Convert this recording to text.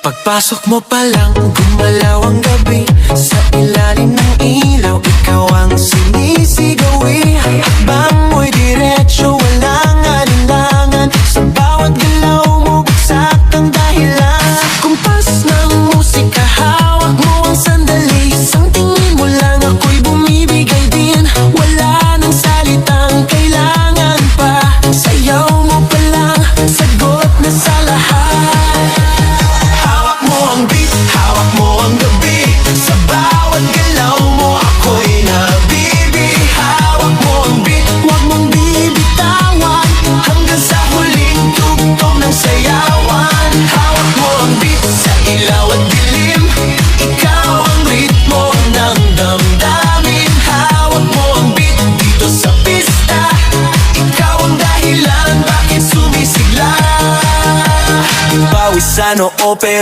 Pagpasok mo pa lang, gumalaw ang gabi. Sa ilalim ng ilaw, ikaw ang sinisigawi. Hakbang mo'y diretso, walang alinlangan. Sa bawat galaw mo, bagsak ang dahilan. Sa kumpas ng musika, hawak mo ang sandali. Isang tingin mo lang, ako'y bumibigay din. Wala nang salitang kailangan pa. Sayaw mo pa lang, sagot na sa lahat. Hawak mo ang gabi. Sa bawat galaw mo, ako'y nabibi. Hawak mo ang beat, huwag mong bibitawan. Hanggang sa huling tugtog ng sayawan. Hawak mo ang beat, sa ilaw at dilim. Ikaw ang ritmo ng damdamin. Hawak mo ang beat, dito sa pista. Ikaw ang dahilan, bakit sumisigla. Pawis sa noo pero